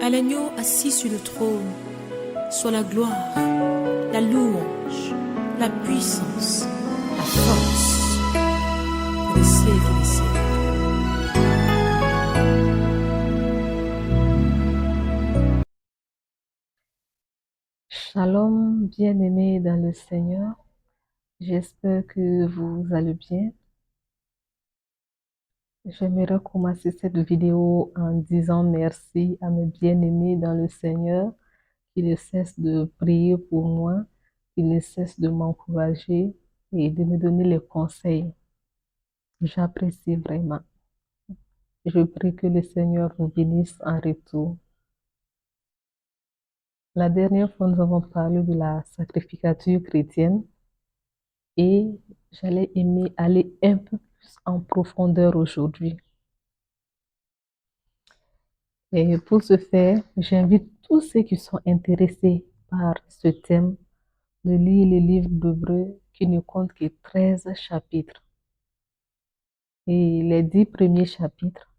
À l'agneau assis sur le trône, soit la gloire, la louange, la puissance, la force, pour les siècles des siècles. Shalom, bien-aimés dans le Seigneur. J'espère que vous allez bien. J'aimerais commencer cette vidéo en disant merci à mes bien-aimés dans le Seigneur qui ne cessent de prier pour moi, qui ne cessent de m'encourager et de me donner les conseils. J'apprécie vraiment. Je prie que le Seigneur vous bénisse en retour. La dernière fois, nous avons parlé de la sacrificature chrétienne et j'allais aimer aller un peu plus en profondeur aujourd'hui. Et pour ce faire, j'invite tous ceux qui sont intéressés par ce thème de lire le livre d'Hébreux qui ne compte que 13 chapitres. Et les 10 premiers chapitres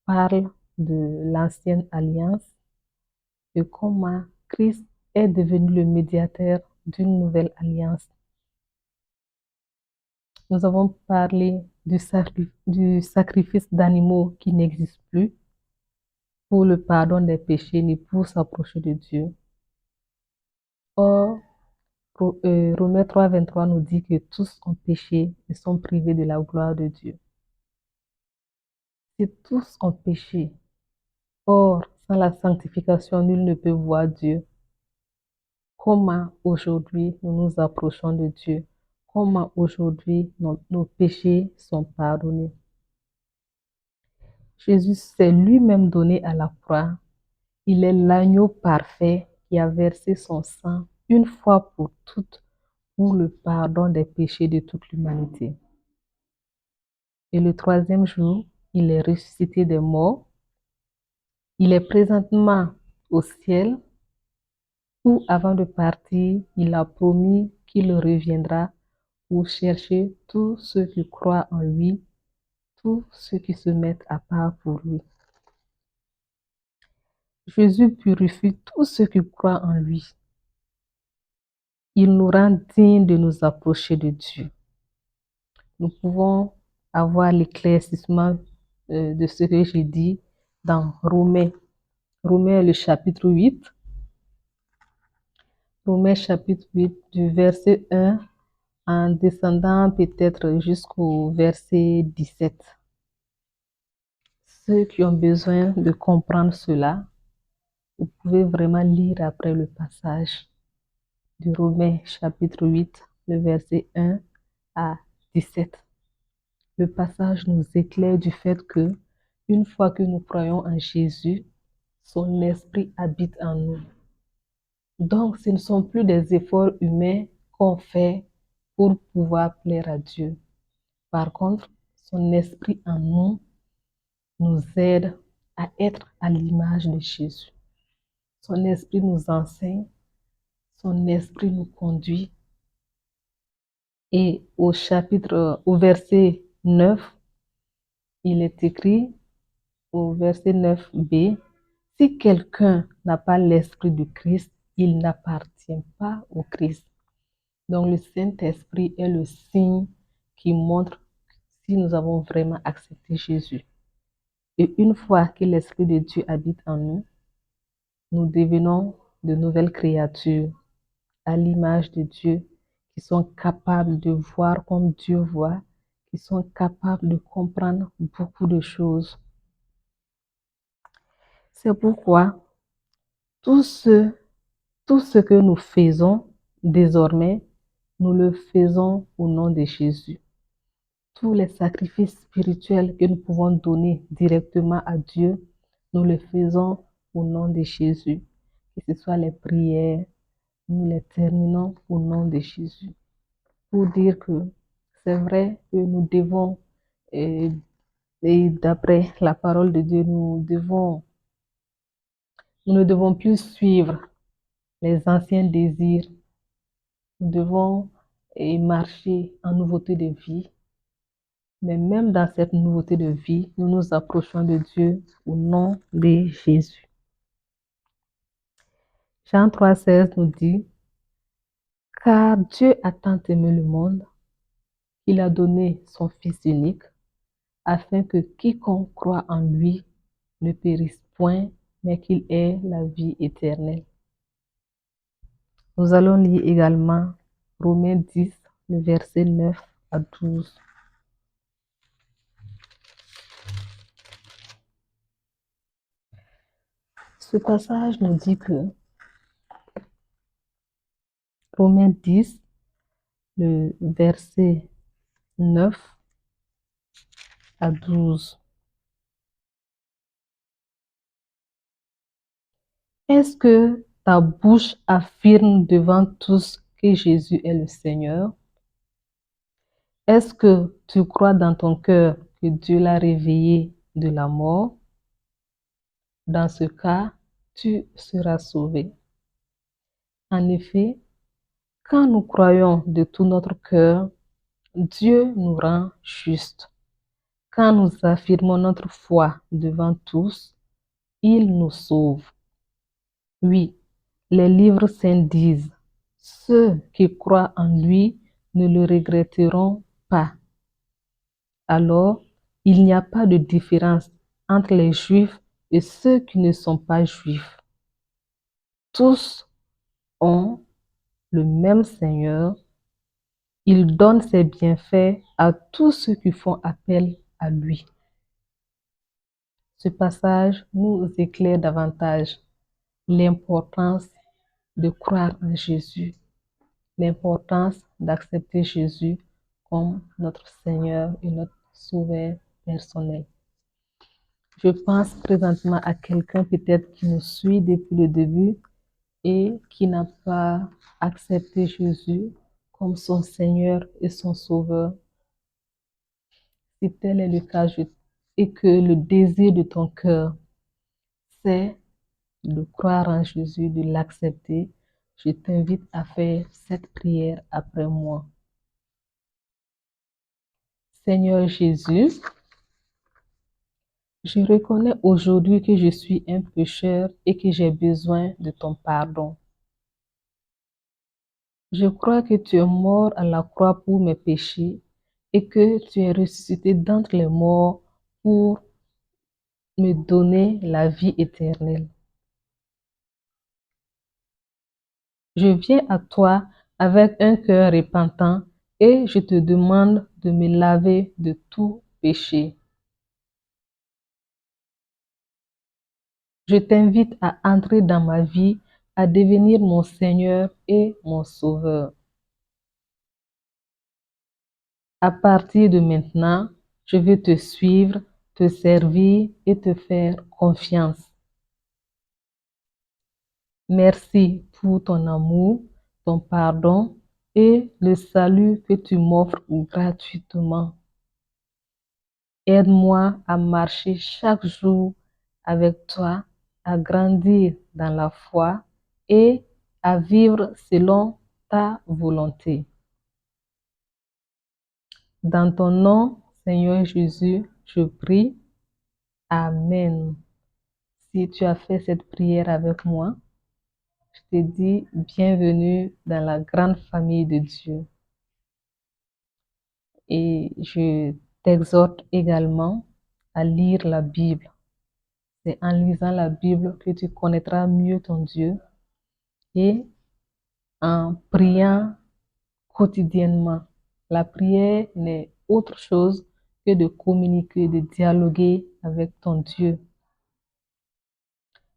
parlent de l'ancienne alliance, de comment Christ est devenu le médiateur d'une nouvelle alliance. Nous avons parlé du sacrifice d'animaux qui n'existe plus pour le pardon des péchés ni pour s'approcher de Dieu. Or, Romains 3, 23 nous dit que tous ont péché et sont privés de la gloire de Dieu. Si tous ont péché, or, sans la sanctification, nul ne peut voir Dieu. Comment aujourd'hui nous nous approchons de Dieu? Comment aujourd'hui nos péchés sont pardonnés? Jésus s'est lui-même donné à la croix. Il est l'agneau parfait qui a versé son sang une fois pour toutes pour le pardon des péchés de toute l'humanité. Et le troisième jour, il est ressuscité des morts. Il est présentement au ciel où, avant de partir, il a promis qu'il reviendra pour chercher tous ceux qui croient en lui, tous ceux qui se mettent à part pour lui. Jésus purifie tous ceux qui croient en lui. Il nous rend dignes de nous approcher de Dieu. Nous pouvons avoir l'éclaircissement de ce que j'ai dit dans Romains, le chapitre 8. Romains chapitre 8 du verset 1 en descendant peut-être jusqu'au verset 17. Ceux qui ont besoin de comprendre cela, vous pouvez vraiment lire après le passage de Romains chapitre 8, le verset 1 à 17. Le passage nous éclaire du fait que, une fois que nous croyons en Jésus, son esprit habite en nous. Donc, ce ne sont plus des efforts humains qu'on fait pour pouvoir plaire à Dieu. Par contre, son esprit en nous aide à être à l'image de Jésus. Son esprit nous enseigne, son esprit nous conduit. Et au verset 9, il est écrit au verset 9b, si quelqu'un n'a pas l'esprit du Christ, il n'appartient pas au Christ. Donc le Saint-Esprit est le signe qui montre si nous avons vraiment accepté Jésus. Et une fois que l'Esprit de Dieu habite en nous, nous devenons de nouvelles créatures à l'image de Dieu, qui sont capables de voir comme Dieu voit, qui sont capables de comprendre beaucoup de choses. C'est pourquoi tout ce que nous faisons désormais, nous le faisons au nom de Jésus. Tous les sacrifices spirituels que nous pouvons donner directement à Dieu, nous les faisons au nom de Jésus. Que ce soit les prières, nous les terminons au nom de Jésus. Pour dire que c'est vrai que nous devons, et d'après la parole de Dieu, nous ne devons plus suivre les anciens désirs. Nous devons marcher en nouveauté de vie. Mais même dans cette nouveauté de vie, nous nous approchons de Dieu au nom de Jésus. Jean 3,16 nous dit, car Dieu a tant aimé le monde qu'il a donné son Fils unique, afin que quiconque croit en lui ne périsse point, mais qu'il ait la vie éternelle. Nous allons lire également Romains 10, le verset 9 à 12. Ce passage nous dit que Romains 10, le verset 9 à 12. Est-ce que ta bouche affirme devant tous que Jésus est le Seigneur? Est-ce que tu crois dans ton cœur que Dieu l'a réveillé de la mort? Dans ce cas, tu seras sauvé. En effet, quand nous croyons de tout notre cœur, Dieu nous rend justes. Quand nous affirmons notre foi devant tous, il nous sauve. Oui, les livres saints disent, ceux qui croient en lui ne le regretteront pas. Alors, il n'y a pas de différence entre les Juifs et ceux qui ne sont pas Juifs. Tous ont le même Seigneur. Il donne ses bienfaits à tous ceux qui font appel à lui. Ce passage nous éclaire davantage l'importance de croire en Jésus, l'importance d'accepter Jésus comme notre Seigneur et notre Sauveur personnel. Je pense présentement à quelqu'un peut-être qui nous suit depuis le début et qui n'a pas accepté Jésus comme son Seigneur et son Sauveur. Si tel est le cas, et que le désir de ton cœur, c'est de croire en Jésus, de l'accepter, je t'invite à faire cette prière après moi. Seigneur Jésus, je reconnais aujourd'hui que je suis un pécheur et que j'ai besoin de ton pardon. Je crois que tu es mort à la croix pour mes péchés et que tu es ressuscité d'entre les morts pour me donner la vie éternelle. Je viens à toi avec un cœur repentant et je te demande de me laver de tout péché. Je t'invite à entrer dans ma vie, à devenir mon Seigneur et mon Sauveur. À partir de maintenant, je veux te suivre, te servir et te faire confiance. Merci pour ton amour, ton pardon et le salut que tu m'offres gratuitement. Aide-moi à marcher chaque jour avec toi, à grandir dans la foi et à vivre selon ta volonté. Dans ton nom, Seigneur Jésus, je prie. Amen. Si tu as fait cette prière avec moi, je te dis bienvenue dans la grande famille de Dieu. Et je t'exhorte également à lire la Bible. C'est en lisant la Bible que tu connaîtras mieux ton Dieu et en priant quotidiennement. La prière n'est autre chose que de communiquer, de dialoguer avec ton Dieu.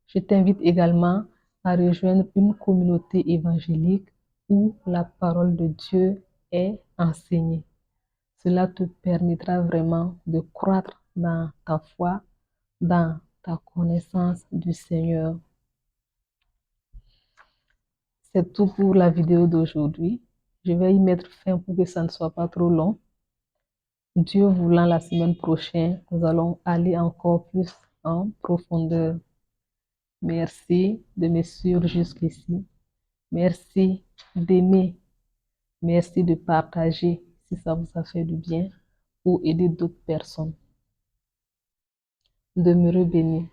Je t'invite également à rejoindre une communauté évangélique où la parole de Dieu est enseignée. Cela te permettra vraiment de croître dans ta foi, dans ta connaissance du Seigneur. C'est tout pour la vidéo d'aujourd'hui. Je vais y mettre fin pour que ça ne soit pas trop long. Dieu voulant, la semaine prochaine, nous allons aller encore plus en profondeur. Merci de me suivre jusqu'ici. Merci d'aimer. Merci de partager si ça vous a fait du bien ou aider d'autres personnes. Demeurez bénis.